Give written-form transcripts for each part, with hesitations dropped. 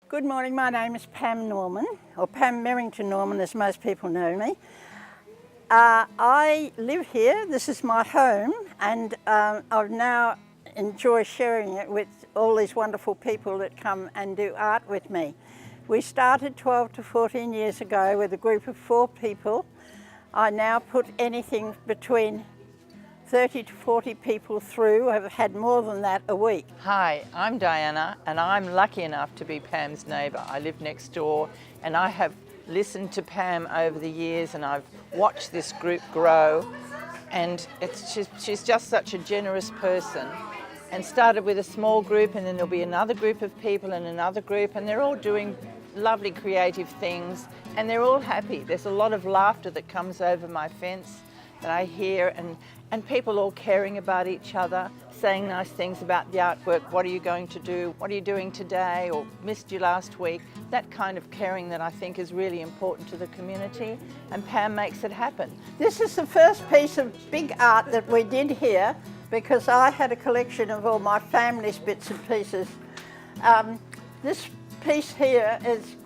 Good morning, my name is Pam Norman, or Pam Merrington Norman as most people know me. I live here, this is my home, and I now enjoy sharing it with all these wonderful people that come and do art with me. We started 12 to 14 years ago with a group of 4 people. I now put anything between 30 to 40 people through. I've had more than that a week. Hi, I'm Diana and I'm lucky enough to be Pam's neighbour. I live next door and I have listened to Pam over the years and I've watched this group grow, and she's just such a generous person, and started with a small group and then there'll be another group of people and another group, and they're all doing lovely creative things and they're all happy. There's a lot of laughter that comes over my fence that I hear, and people all caring about each other, saying nice things about the artwork. What are you going to do? What are you doing today? Or missed you last week? That kind of caring that I think is really important to the community, and Pam makes it happen. This is the first piece of big art that we did here, because I had a collection of all my family's bits and pieces. This piece here is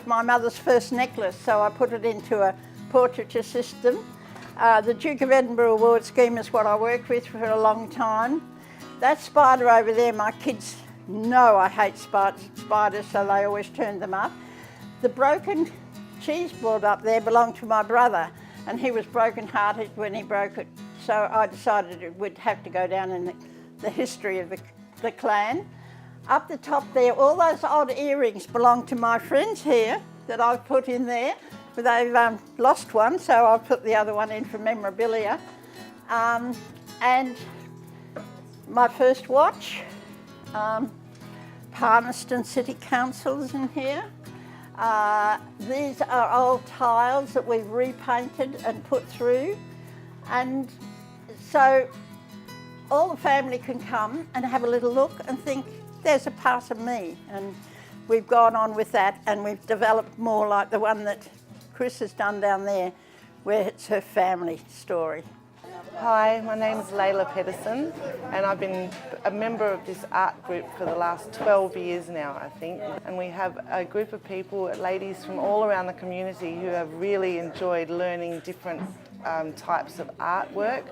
my mother's first necklace, so I put it into a portraiture system. The Duke of Edinburgh Award scheme is what I worked with for a long time. That spider over there, my kids know I hate spiders, so they always turn them up. The broken cheese board up there belonged to my brother, and he was broken-hearted when he broke it. So I decided it would have to go down in the history of the clan. Up the top there, all those odd earrings belong to my friends here that I've put in there. But they've lost one, so I'll put the other one in for memorabilia. And my first watch, Palmerston City Council is in here. These are old tiles that we've repainted and put through. And so all the family can come and have a little look and think, there's a part of me. And we've gone on with that, and we've developed more like the one that Chris has done down there, where it's her family story. Hi, my name is Layla Pedersen, and I've been a member of this art group for the last 12 years now, I think. And we have a group of people, ladies from all around the community, who have really enjoyed learning different types of artwork.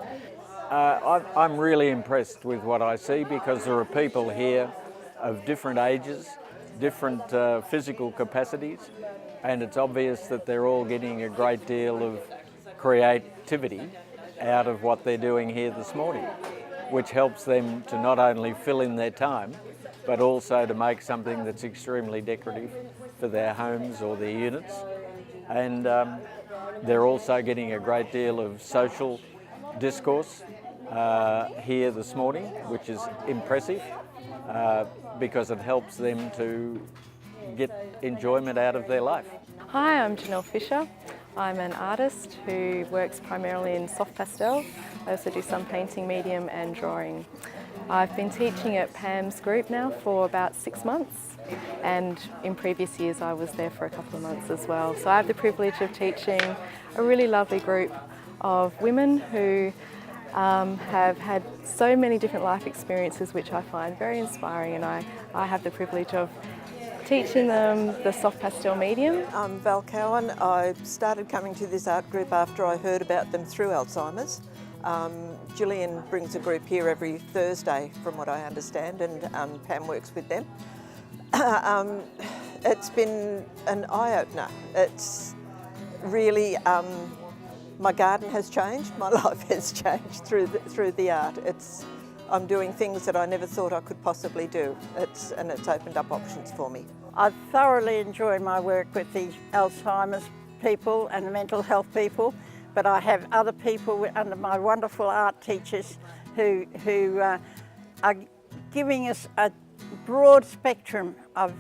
I'm really impressed with what I see, because there are people here of different ages, different physical capacities, and it's obvious that they're all getting a great deal of creativity out of what they're doing here this morning, which helps them to not only fill in their time, but also to make something that's extremely decorative for their homes or their units. And they're also getting a great deal of social discourse here this morning, which is impressive, because it helps them to get enjoyment out of their life. Hi, I'm Janelle Fisher. I'm an artist who works primarily in soft pastel. I also do some painting, medium and drawing. I've been teaching at Pam's group now for about 6 months, and in previous years I was there for a couple of months as well. So I have the privilege of teaching a really lovely group of women who have had so many different life experiences, which I find very inspiring, and I have the privilege of teaching them the soft pastel medium. I'm Val Cowan. I started coming to this art group after I heard about them through Alzheimer's. Gillian brings a group here every Thursday, from what I understand, and Pam works with them. It's been an eye-opener. It's really, my garden has changed, my life has changed through the art. I'm doing things that I never thought I could possibly do, and it's opened up options for me. I thoroughly enjoy my work with the Alzheimer's people and the mental health people, but I have other people under my wonderful art teachers who are giving us a broad spectrum of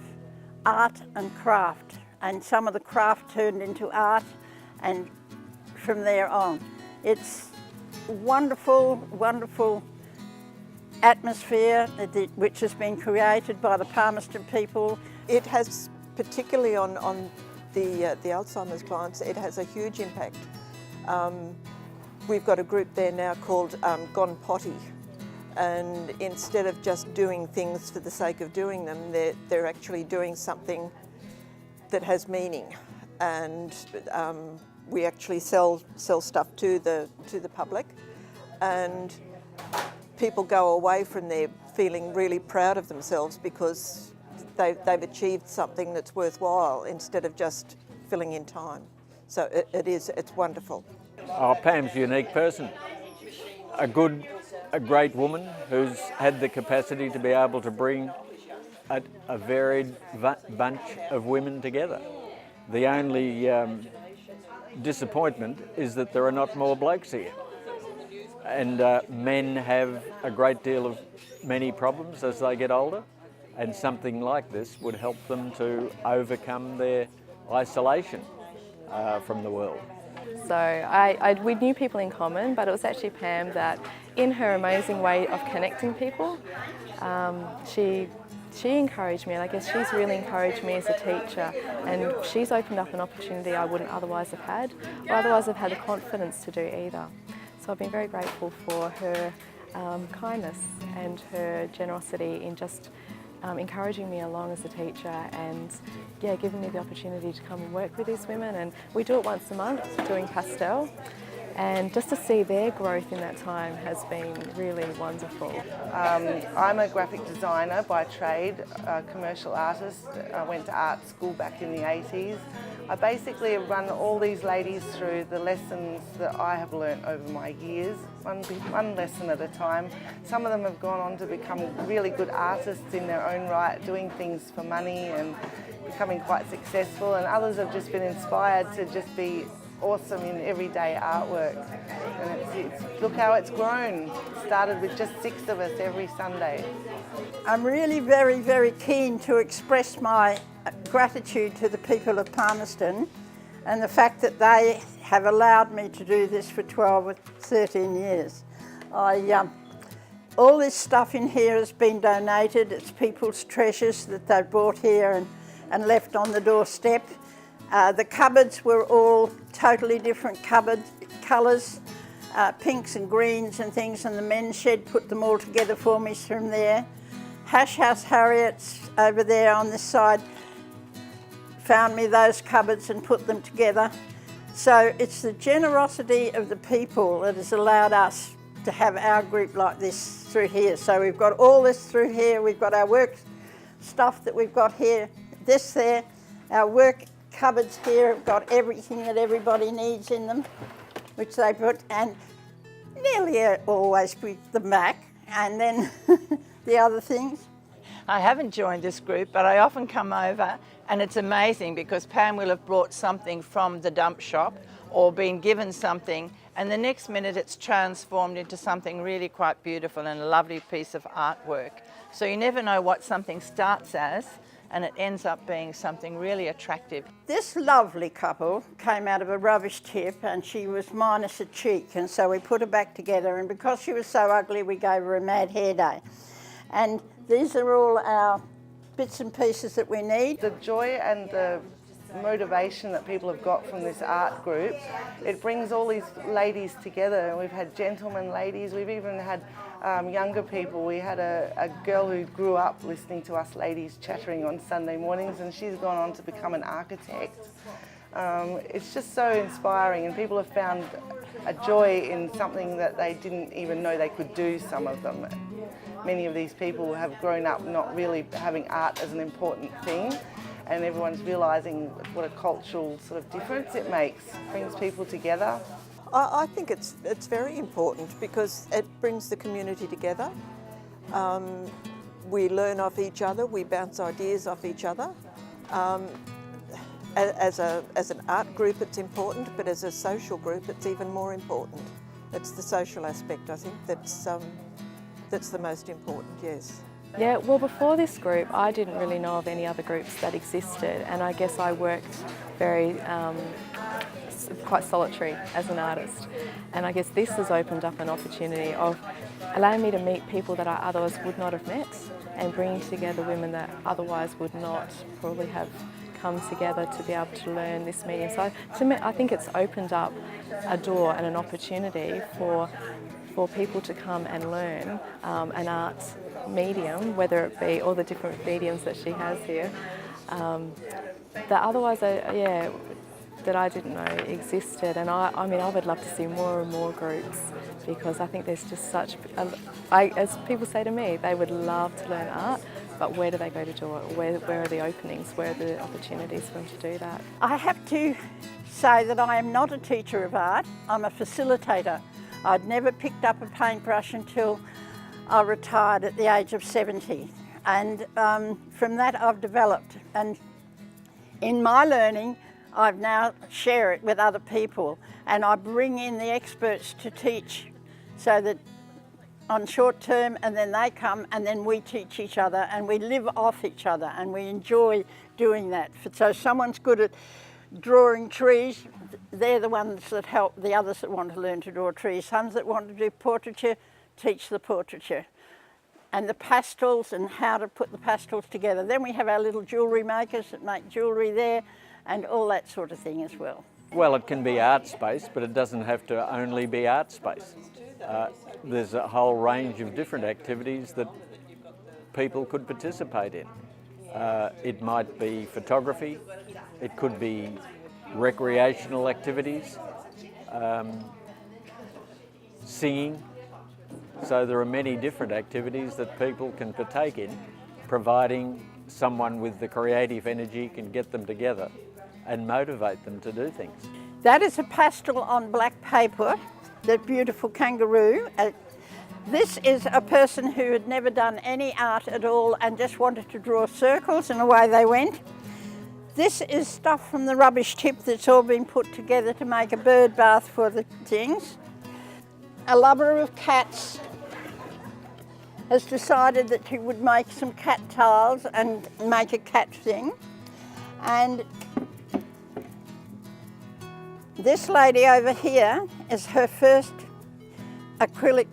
art and craft, and some of the craft turned into art, and from there on. It's wonderful, wonderful atmosphere which has been created by the Palmerston people. It has, particularly on the Alzheimer's clients, it has a huge impact. We've got a group there now called Gone Potty, And instead of just doing things for the sake of doing them, they're actually doing something that has meaning. And we actually sell stuff to the public, and people go away from there feeling really proud of themselves because they've achieved something that's worthwhile instead of just filling in time. So it's wonderful. Oh, Pam's a unique person. A great woman who's had the capacity to be able to bring a varied bunch of women together. The only disappointment is that there are not more blokes here. And men have a great deal of many problems as they get older, and something like this would help them to overcome their isolation from the world. So we knew people in common, but it was actually Pam that, in her amazing way of connecting people, she encouraged me, and I guess she's really encouraged me as a teacher, and she's opened up an opportunity I wouldn't otherwise have had, or otherwise have had the confidence to do either. So I've been very grateful for her kindness and her generosity in just encouraging me along as a teacher, and giving me the opportunity to come and work with these women. And we do it once a month, doing pastel, and just to see their growth in that time has been really wonderful. I'm a graphic designer by trade, a commercial artist. I went to art school back in the 80s. I basically run all these ladies through the lessons that I have learnt over my years, one lesson at a time. Some of them have gone on to become really good artists in their own right, doing things for money and becoming quite successful, and others have just been inspired to just be awesome in everyday artwork. And look how it's grown. It started with just 6 of us every Sunday. I'm really very, very keen to express my gratitude to the people of Palmerston and the fact that they have allowed me to do this for 12 or 13 years. All this stuff in here has been donated. It's people's treasures that they've brought here and left on the doorstep. The cupboards were all totally different colours, pinks and greens and things, and the men's shed put them all together for me from there. Hash House Harriet's over there on this side found me those cupboards and put them together. So it's the generosity of the people that has allowed us to have our group like this through here. So we've got all this through here. We've got our work stuff that we've got here, this there, our work cupboards here have got everything that everybody needs in them, which they put, and nearly always with the back, and then the other things. I haven't joined this group, but I often come over, and it's amazing because Pam will have brought something from the dump shop or been given something, and the next minute it's transformed into something really quite beautiful and a lovely piece of artwork. So you never know what something starts as, and it ends up being something really attractive. This lovely couple came out of a rubbish tip, and she was minus a cheek, and so we put her back together, and because she was so ugly we gave her a mad hair day. And these are all our bits and pieces that we need. The joy and the motivation that people have got from this art group, it brings all these ladies together. We've had gentlemen ladies, we've even had younger people. We had a girl who grew up listening to us ladies chattering on Sunday mornings, and she's gone on to become an architect. It's just so inspiring, and people have found a joy in something that they didn't even know they could do, some of them. Many of these people have grown up not really having art as an important thing, and everyone's realising what a cultural sort of difference it makes, brings people together. I think it's very important because it brings the community together. We learn off each other, we bounce ideas off each other. As an art group it's important, but as a social group it's even more important. It's the social aspect, I think, that's the most important, yes. Yeah, well, before this group I didn't really know of any other groups that existed, and I guess I worked very quite solitary as an artist, and I guess this has opened up an opportunity of allowing me to meet people that I otherwise would not have met, and bringing together women that otherwise would not probably have come together to be able to learn this medium. So to me, I think it's opened up a door and an opportunity for for people to come and learn an art medium, whether it be all the different mediums that she has here, that otherwise, that I didn't know existed. And I mean, I would love to see more and more groups, because I think there's just such, as people say to me, they would love to learn art, but where do they go to do it? Where are the openings? Where are the opportunities for them to do that? I have to say that I am not a teacher of art, I'm a facilitator. I'd never picked up a paintbrush until I retired at the age of 70. And from that I've developed. And in my learning, I've now share it with other people, and I bring in the experts to teach, so that on short term, and then they come and then we teach each other and we live off each other, and we enjoy doing that. So someone's good at drawing trees, they're the ones that help the others that want to learn to draw trees. Some that want to do portraiture, teach the portraiture. And the pastels and how to put the pastels together. Then we have our little jewellery makers that make jewellery there, and all that sort of thing as well. Well, it can be art space, but it doesn't have to only be art space. There's a whole range of different activities that people could participate in. It might be photography, it could be recreational activities, singing. So there are many different activities that people can partake in, providing someone with the creative energy can get them together and motivate them to do things. That is a pastel on black paper, that beautiful kangaroo. This is a person who had never done any art at all and just wanted to draw circles, and away they went. This is stuff from the rubbish tip that's all been put together to make a bird bath for the things. A lover of cats has decided that he would make some cat tiles and make a cat thing. And this lady over here is her first acrylic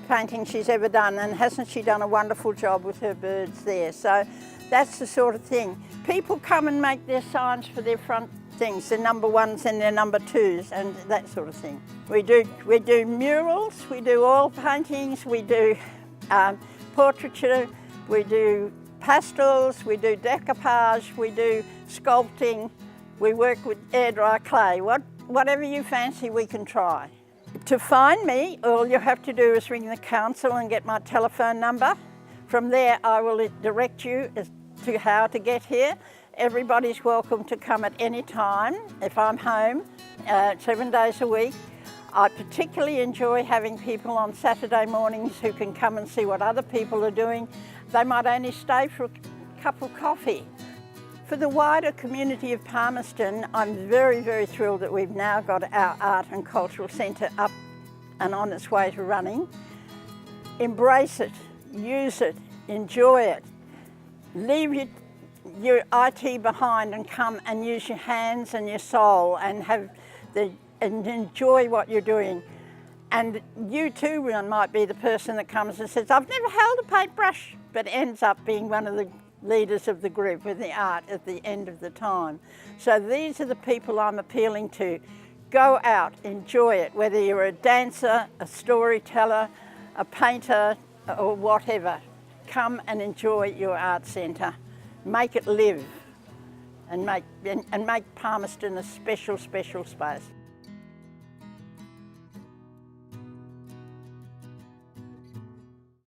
painting she's ever done, and hasn't she done a wonderful job with her birds there? So that's the sort of thing. People come and make their signs for their front things, their number ones and their number twos and that sort of thing. We do murals, we do oil paintings, we do portraiture, we do pastels, we do decoupage, we do sculpting, we work with air dry clay. Whatever you fancy, we can try. To find me, all you have to do is ring the council and get my telephone number. From there, I will direct you as to how to get here. Everybody's welcome to come at any time if I'm home, 7 days a week. I particularly enjoy having people on Saturday mornings who can come and see what other people are doing. They might only stay for a cup of coffee. For the wider community of Palmerston, I'm very, very thrilled that we've now got our Art and Cultural Centre up and on its way to running. Embrace it, use it, enjoy it. Leave your IT behind and come and use your hands and your soul and enjoy what you're doing. And you too might be the person that comes and says, I've never held a paintbrush, but ends up being one of the leaders of the group with the art at the end of the time. So these are the people I'm appealing to. Go out, enjoy it, whether you're a dancer, a storyteller, a painter, or whatever. Come and enjoy your art centre. Make it live and make Palmerston a special, special space.